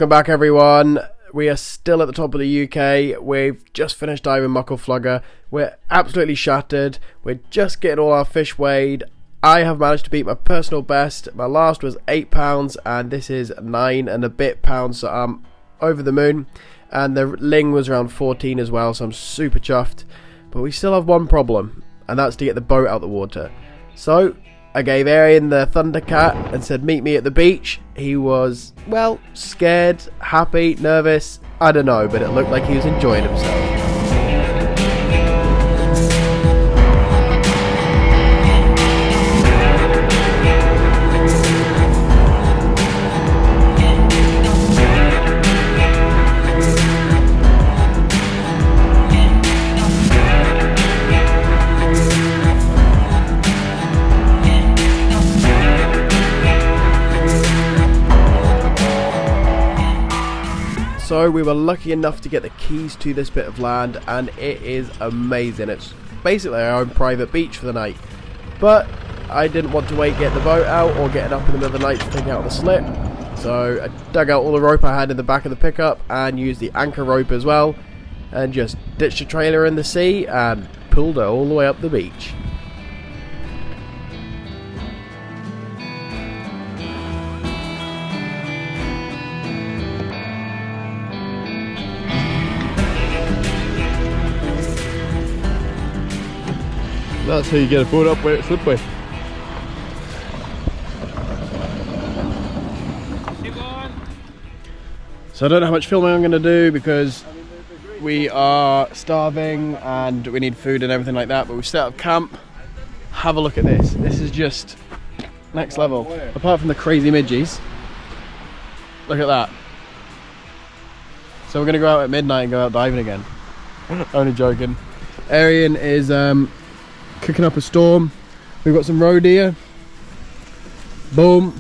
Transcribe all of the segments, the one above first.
Welcome back, everyone. We are still at the top of the UK. We've just finished diving Muckleflugger. We're absolutely shattered. We're just getting all our fish weighed. I have managed to beat my personal best. My last was £8 and this is 9 and a bit pounds, so I'm over the moon. And the ling was around 14 as well, so I'm super chuffed. But we still have one problem, and that's to get the boat out the water. So I gave Arian the Thundercat and said meet me at the beach. He was, well, scared, happy, nervous, I don't know, but it looked like he was enjoying himself. So we were lucky enough to get the keys to this bit of land, and it is amazing. It's basically our own private beach for the night. But I didn't want to wait getting the boat out or getting up in the middle of the night to take out the slip. So I dug out all the rope I had in the back of the pickup and used the anchor rope as well, and just ditched the trailer in the sea and pulled it all the way up the beach. That's how you get a boat up where it's slippery. So I don't know how much filming I'm going to do because we are starving and we need food and everything like that, but we've set up camp. Have a look at this. This is just next level. Apart from the crazy midgies, look at that. So we're going to go out at midnight and go out diving again. Only joking. Arian is cooking up a storm. We've got some roe deer. Boom.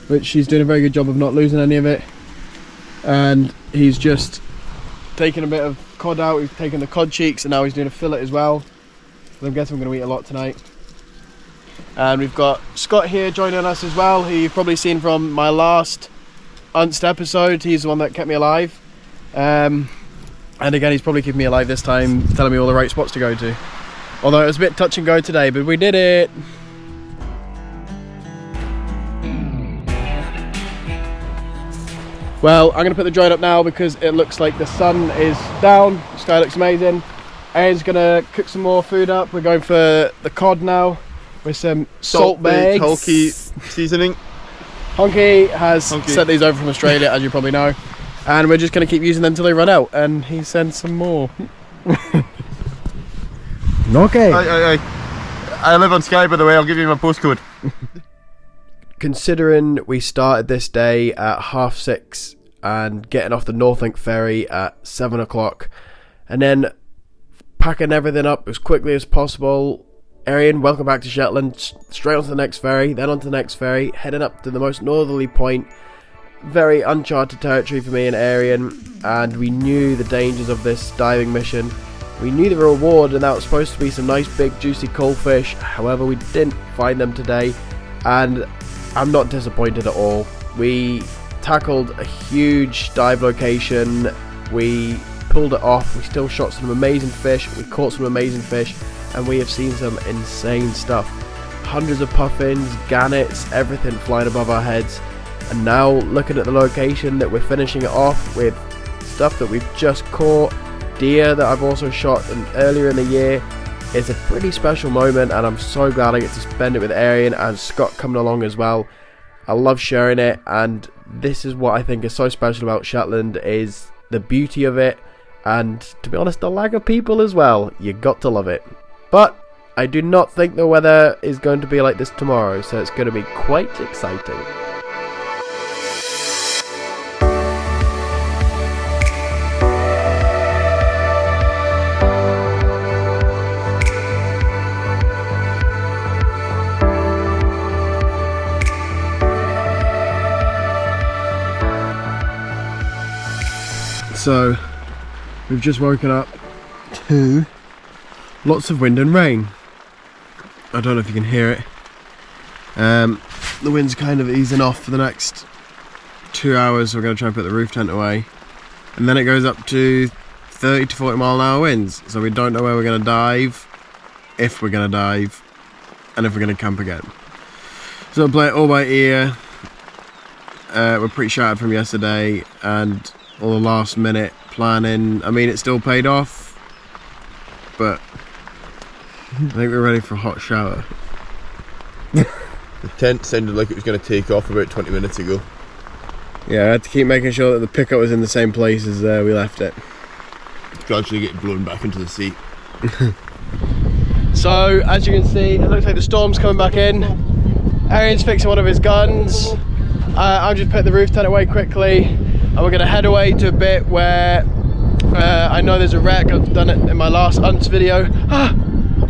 Which she's doing a very good job of not losing any of it. And he's just taking a bit of cod out. He's taken the cod cheeks and now he's doing a fillet as well. So I'm guessing I'm going to eat a lot tonight. And we've got Scott here joining us as well, who you've probably seen from my last Untapped episode. He's the one that kept me alive. And again, he's probably keeping me alive this time, telling me all the right spots to go to. Although it was a bit touch and go today, but we did it. Well, I'm going to put the drone up now because it looks like the sun is down. The sky looks amazing. Aaron's going to cook some more food up. We're going for the cod now with some salt bags. Hulky seasoning. Honky has sent these over from Australia, as you probably know. And we're just going to keep using them until they run out. And he sends some more. Okay. I live on Sky, by the way. I'll give you my postcode. Considering we started this day at 6:30 and getting off the Northlink ferry at 7 o'clock and then packing everything up as quickly as possible. Arian, welcome back to Shetland. Straight onto the next ferry, then onto the next ferry, heading up to the most northerly point. Very uncharted territory for me and Arian, and we knew the dangers of this diving mission. We knew the reward, and that was supposed to be some nice big juicy coalfish. However, we didn't find them today, and I'm not disappointed at all. We tackled a huge dive location, we pulled it off, we still shot some amazing fish, we caught some amazing fish, and we have seen some insane stuff. Hundreds of puffins, gannets, everything flying above our heads. And now looking at the location that we're finishing it off with stuff that we've just caught, deer that I've also shot earlier in the year. It's a pretty special moment, and I'm so glad I get to spend it with Arian and Scott coming along as well. I love sharing it, and this is what I think is so special about Shetland, is the beauty of it, and to be honest, the lack of people as well. You got to love it. But I do not think the weather is going to be like this tomorrow, so it's going to be quite exciting. So, we've just woken up to lots of wind and rain. I don't know if you can hear it. The wind's kind of easing off for the next 2 hours, so we're going to try and put the roof tent away. And then it goes up to 30 to 40 mile an hour winds, so we don't know where we're going to dive, if we're going to dive, and if we're going to camp again. So we'll play it all by ear. We're pretty shattered from yesterday and all the last minute planning. I mean, it still paid off, but I think we're ready for a hot shower. The tent sounded like it was going to take off about 20 minutes ago. Yeah, I had to keep making sure that the pickup was in the same place as we left it. It's gradually getting blown back into the sea. So, as you can see, it looks like the storm's coming back in. Arian's fixing one of his guns. I'm just putting the roof tent away quickly. And we're going to head away to a bit where I know there's a wreck. I've done it in my last Unts video.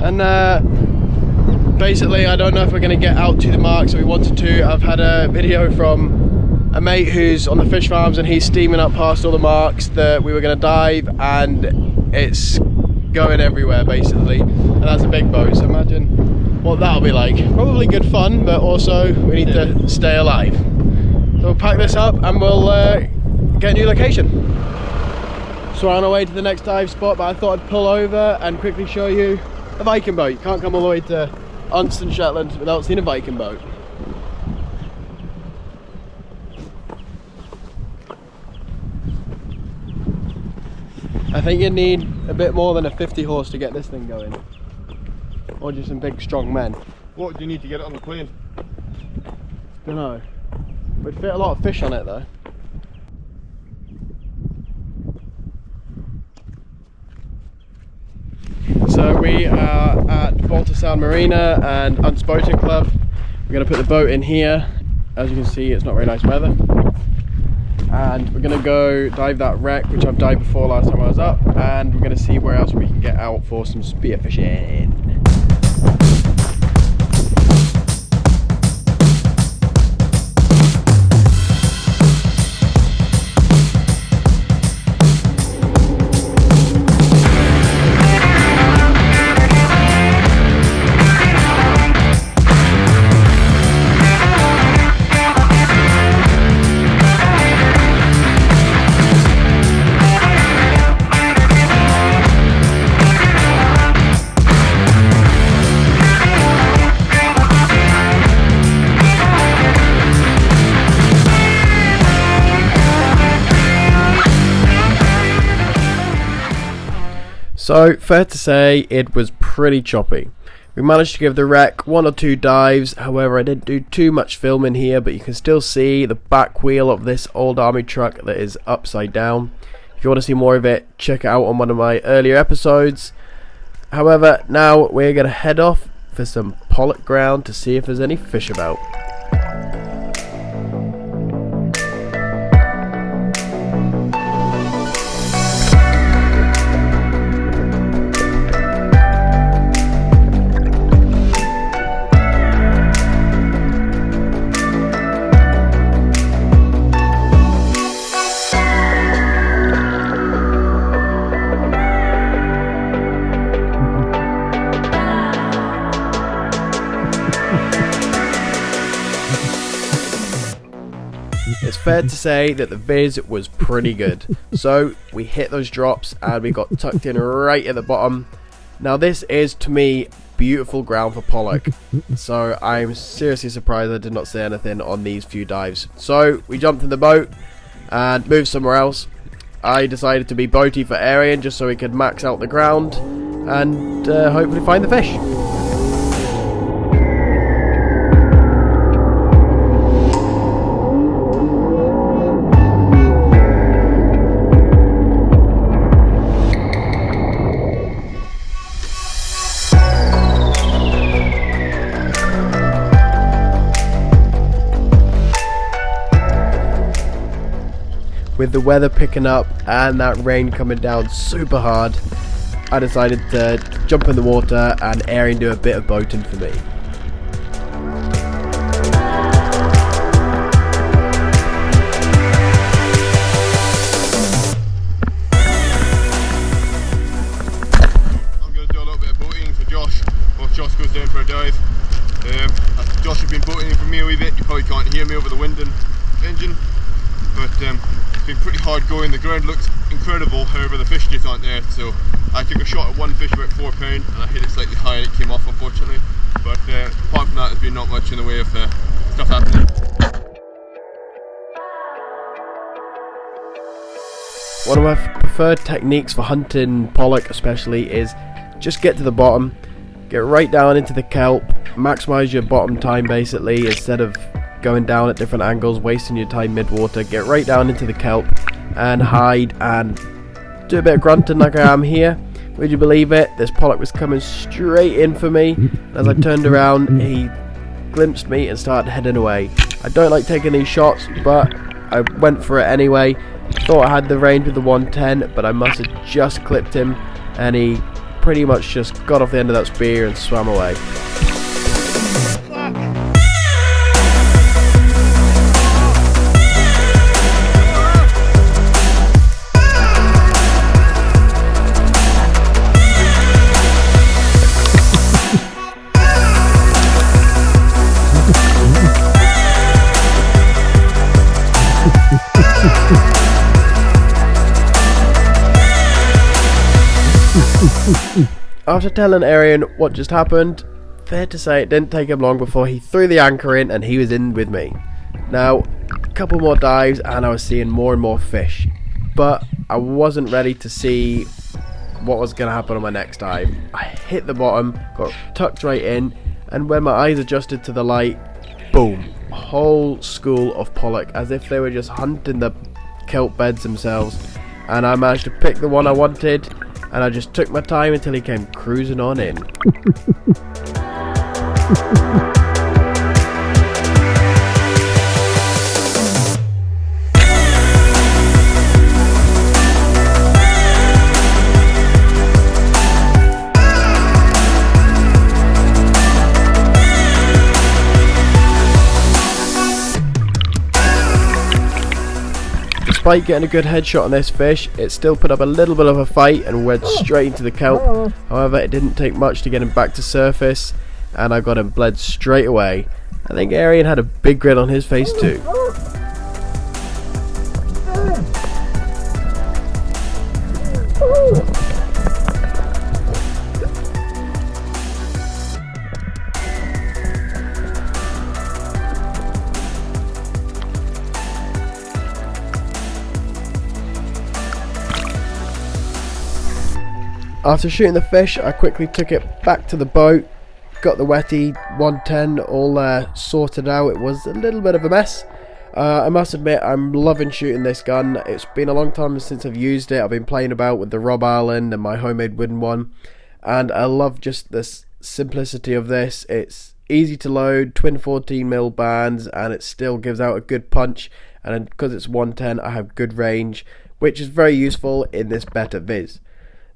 And basically, I don't know if we're going to get out to the mark, so we wanted to. I've had a video from a mate who's on the fish farms, and he's steaming up past all the marks that we were going to dive, and it's going everywhere basically, and that's a big boat, so imagine what that'll be like. Probably good fun, but also we need to stay alive. So we'll pack this up and we'll get a new location. So we're on our way to the next dive spot, but I thought I'd pull over and quickly show you a Viking boat. You can't come all the way to Unst and Shetland without seeing a Viking boat. I think you need a bit more than a 50 horse to get this thing going. Or just some big strong men. What do you need to get it on the plane? Don't know. We'd fit a lot of fish on it though. So we are at Sound Marina and Unts Boating Club. We're going to put the boat in here. As you can see, it's not very nice weather. And we're going to go dive that wreck, which I've dived before last time I was up, and we're going to see where else we can get out for some spearfishing. So, fair to say, it was pretty choppy. We managed to give the wreck 1 or 2 dives, however I didn't do too much filming here, but you can still see the back wheel of this old army truck that is upside down. If you want to see more of it, check it out on one of my earlier episodes. However, now we're going to head off for some pollock ground to see if there's any fish about. It's fair to say that the viz was pretty good. So we hit those drops and we got tucked in right at the bottom. Now this is, to me, beautiful ground for pollock. So I'm seriously surprised I did not see anything on these few dives. So we jumped in the boat and moved somewhere else. I decided to be boaty for Arian just so we could max out the ground and hopefully find the fish. With the weather picking up and that rain coming down super hard, I decided to jump in the water and Arian do a bit of boating for me. I'm going to do a little bit of boating for Josh while Josh goes down for a dive. Josh has been boating for me a wee bit. You probably can't hear me over the wind and engine. but it's been pretty hard going. The ground looks incredible, however the fish just aren't there. So I took a shot at one fish about £4 and I hit it slightly high and it came off, unfortunately. But apart from that, there's been not much in the way of stuff happening. One of my preferred techniques for hunting pollock especially is just get to the bottom, get right down into the kelp, maximise your bottom time basically, instead of going down at different angles, wasting your time mid-water. Get right down into the kelp and hide and do a bit of grunting like I am here. Would you believe it? This pollock was coming straight in for me. As I turned around, he glimpsed me and started heading away. I don't like taking these shots, but I went for it anyway. Thought I had the range with the 110, but I must have just clipped him, and he pretty much just got off the end of that spear and swam away. After telling Arian what just happened, fair to say it didn't take him long before he threw the anchor in and he was in with me. Now, a couple more dives and I was seeing more and more fish, but I wasn't ready to see what was going to happen on my next dive. I hit the bottom, got tucked right in, and when my eyes adjusted to the light, boom, a whole school of pollock, as if they were just hunting the kelp beds themselves. And I managed to pick the one I wanted, and I just took my time until he came cruising on in. Despite getting a good headshot on this fish, it still put up a little bit of a fight and went straight into the kelp. However, it didn't take much to get him back to surface, and I got him bled straight away. I think Arian had a big grin on his face too. After shooting the fish, I quickly took it back to the boat, got the wetty 110 all sorted out. It was a little bit of a mess. I must admit, I'm loving shooting this gun. It's been a long time since I've used it. I've been playing about with the Rob Island and my homemade wooden one, and I love just the simplicity of this. It's easy to load, twin 14mm bands, and it still gives out a good punch, and because it's 110 I have good range, which is very useful in this better viz.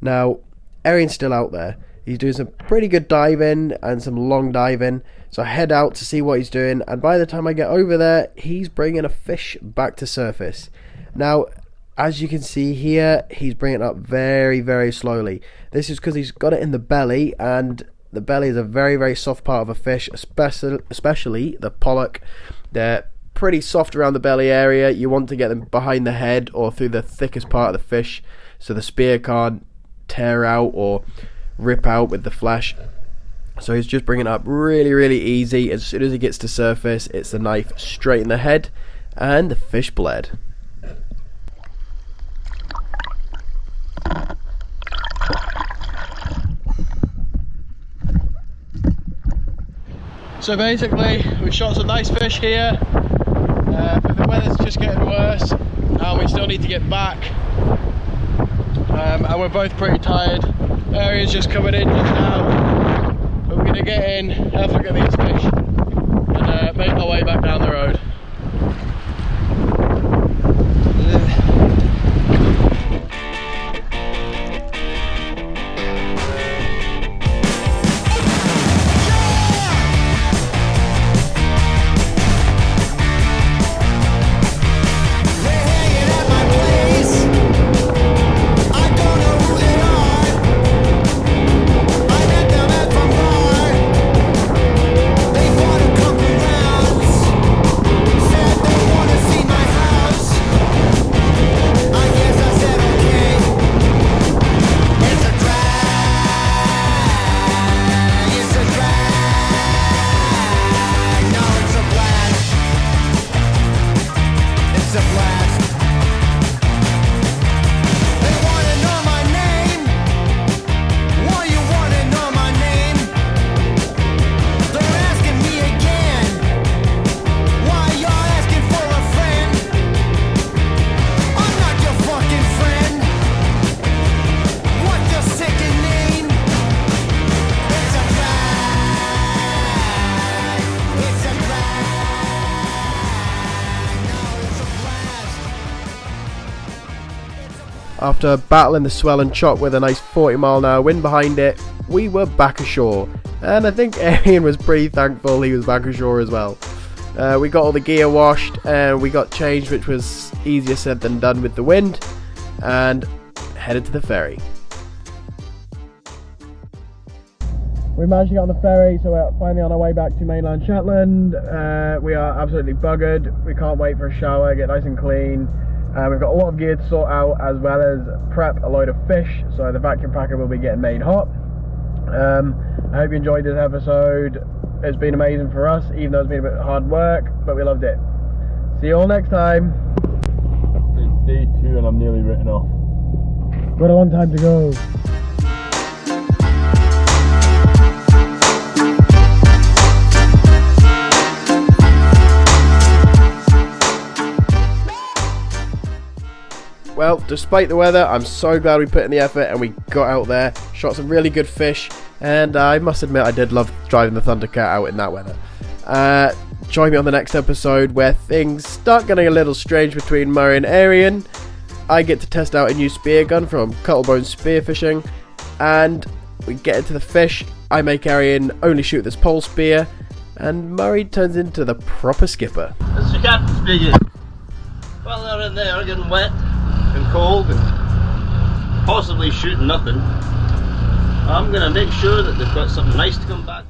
Now, Arian's still out there. He's doing some pretty good diving and some long diving, so I head out to see what he's doing, and by the time I get over there, he's bringing a fish back to surface. Now, as you can see here, he's bringing it up very, very slowly. This is because he's got it in the belly, and the belly is a very, very soft part of a fish, especially the pollock. They're pretty soft around the belly area. You want to get them behind the head or through the thickest part of the fish, so the spear can't tear out or rip out with the flesh. So he's just bringing it up really, really easy. As soon as he gets to surface, it's the knife straight in the head, and the fish bled. So basically, we shot some nice fish here, but the weather's just getting worse, and we still need to get back. And we're both pretty tired. Arian's just coming in just now, but we're going to get in, have a look at these fish, and make our way back down the road. After battling the swell and chop with a nice 40-mile-an-hour wind behind it, we were back ashore, and I think Arian was pretty thankful he was back ashore as well. We got all the gear washed and we got changed, which was easier said than done with the wind, and headed to the ferry. We managed to get on the ferry, so we're finally on our way back to mainland Shetland. We are absolutely buggered. We can't wait for a shower, get nice and clean. We've got a lot of gear to sort out, as well as prep a load of fish, so the vacuum packer will be getting made hot. I hope you enjoyed this episode. It's been amazing for us, even though it's been a bit of hard work, but we loved it. See you all next time. It's day 2 and I'm nearly written off. Got a long time to go. Well, despite the weather, I'm so glad we put in the effort and we got out there, shot some really good fish, and I must admit I did love driving the Thundercat out in that weather. Join me on the next episode where things start getting a little strange between Murray and Arian. I get to test out a new spear gun from Cuttlebone Spearfishing, and we get into the fish. I make Arian only shoot this pole spear, and Murray turns into the proper skipper. This is the captain speaking. Well, they're in there getting wet and cold and possibly shooting nothing. I'm going to make sure that they've got something nice to come back.